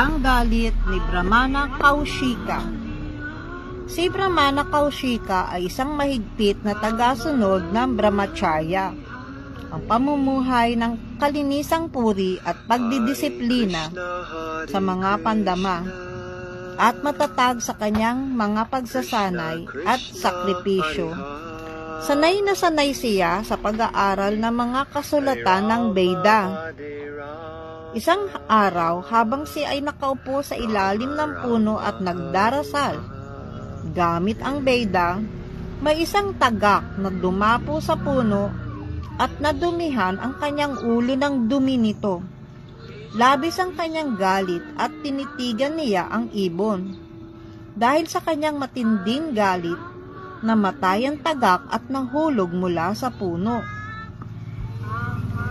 Ang galit ni Brahmana Kaushika. Si Brahmana Kaushika ay isang mahigpit na tagasunod ng Brahmacharya, ang pamumuhay ng kalinisang puri at pagdidisiplina sa mga pandama, at matatag sa kanyang mga pagsasanay at sakripisyo. Sanay na sanay siya sa pag-aaral ng mga kasulatan ng Veda. Isang araw, habang siya ay nakaupo sa ilalim ng puno at nagdarasal gamit ang Veda, may isang tagak na dumapo sa puno at nadumihan ang kanyang ulo ng dumi nito. Labis ang kanyang galit at tinitigan niya ang ibon. Dahil sa kanyang matinding galit, namatay ang tagak at nahulog mula sa puno.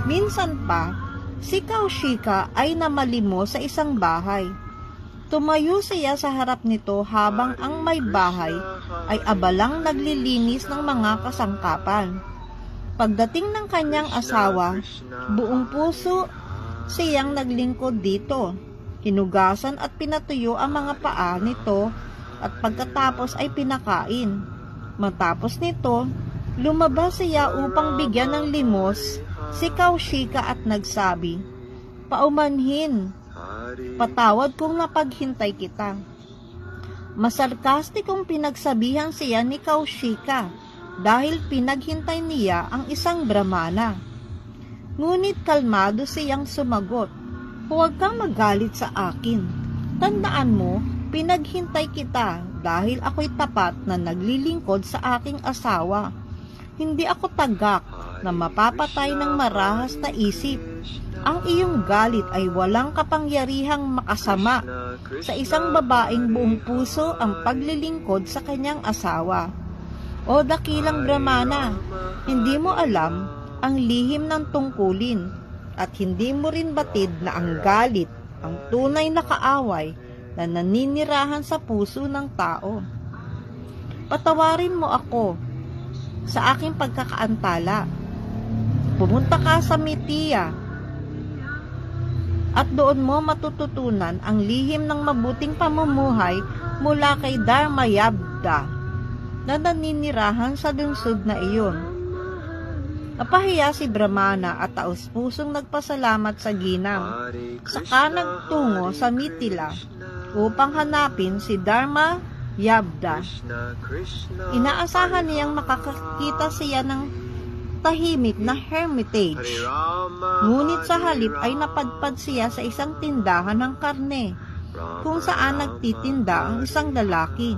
Minsan pa, si Kaushika ay namalimos sa isang bahay. Tumayo siya sa harap nito habang ang may bahay ay abalang naglilinis ng mga kasangkapan. Pagdating ng kanyang asawa, buong puso siyang naglingkod dito. Hinugasan at pinatuyo ang mga paa nito at pagkatapos ay pinakain. Matapos nito, lumabas siya upang bigyan ng limos si Kaushika at nagsabi, "Paumanhin, patawad kung napaghintay kita." Masarkastikong pinagsabihan siya ni Kaushika dahil pinaghintay niya ang isang Brahmana. Ngunit kalmado siyang sumagot, "Huwag kang magalit sa akin. Tandaan mo, pinaghintay kita dahil ako'y tapat na naglilingkod sa aking asawa. Hindi ako tagak na mapapatay ng marahas na isip. Ang iyong galit ay walang kapangyarihang makasama sa isang babaeng buong puso ang paglilingkod sa kanyang asawa. O dakilang Brahmana, hindi mo alam ang lihim ng tungkulin at hindi mo rin batid na ang galit ang tunay na kaaway na naninirahan sa puso ng tao. Patawarin mo ako sa aking pagkakaantala. Pumunta ka sa Mitiya at doon mo matututunan ang lihim ng mabuting pamumuhay mula kay Dharmayabda na naninirahan sa lungsod na iyon." Napahiya si Brahmana at taos-pusong nagpasalamat sa ginang. Saka nagtungo sa Mithila upang hanapin si Dharmayabda. Inaasahan niyang makakakita siya ng tahimik na hermitage. Ngunit sa halip ay napadpad siya sa isang tindahan ng karne, kung saan nagtitinda ang isang lalaki.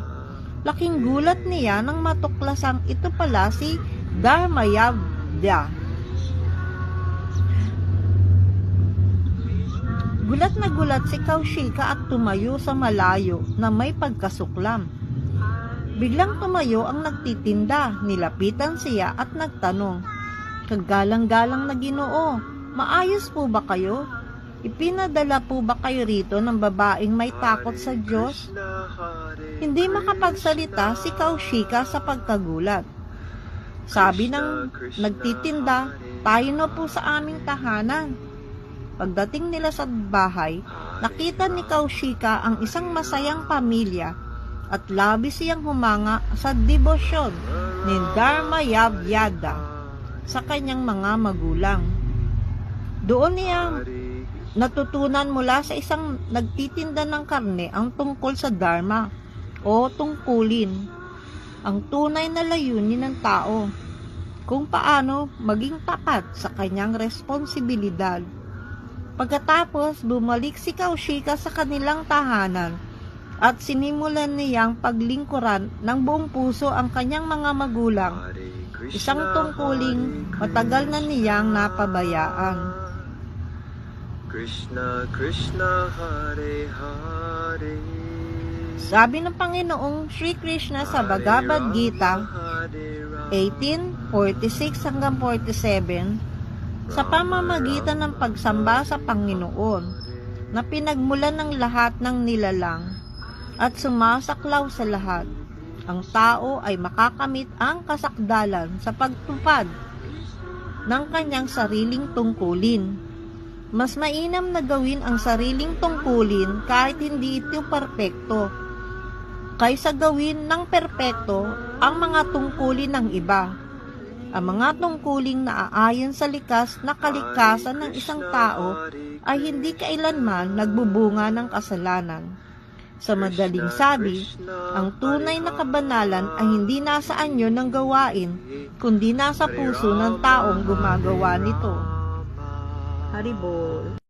Laking gulat niya nang matuklasang ito pala si Dharmayabda. Gulat na gulat si Kaushika at tumayo sa malayo na may pagkasuklam. Biglang tumayo ang nagtitinda, nilapitan siya at nagtanong, "Kagalang-galang na Ginoo, maayos po ba kayo? Ipinadala po ba kayo rito ng babaeng may takot sa Diyos?" Hindi makapagsalita si Kaushika sa pagkagulat. Sabi ng nagtitinda, "Tayo na po sa aming tahanan." Pagdating nila sa bahay, nakita ni Kaushika ang isang masayang pamilya at labis siyang humanga sa debosyon ni Dharmayabda sa kanyang mga magulang. Doon niya natutunan mula sa isang nagtitinda ng karne ang tungkol sa Dharma o tungkulin, ang tunay na layunin ng tao, kung paano maging tapat sa kanyang responsibilidad. Pagkatapos, bumalik si Kaushika sa kanilang tahanan at sinimulan niyang paglingkuran ng buong puso ang kanyang mga magulang, isang tungkuling matagal na niyang napabayaan. Krishna Krishna Hare Hare. Sabi ng Panginoong Sri Krishna sa Bhagavad Gita 18:46 hanggang 47, sa pamamagitan ng pagsamba sa Panginoon na pinagmulan ng lahat ng nilalang at sumasaklaw sa lahat, ang tao ay makakamit ang kasakdalan sa pagtupad ng kanyang sariling tungkulin. Mas mainam na gawin ang sariling tungkulin kahit hindi ito perpekto, kaysa gawin ng perpekto ang mga tungkulin ng iba. Ang mga tungkuling naaayon sa likas na kalikasan ng isang tao ay hindi kailanman nagbubunga ng kasalanan. Sa madaling sabi, ang tunay na kabanalan ay hindi nasa anyo ng gawain, kundi nasa puso ng taong gumagawa nito. Haribol.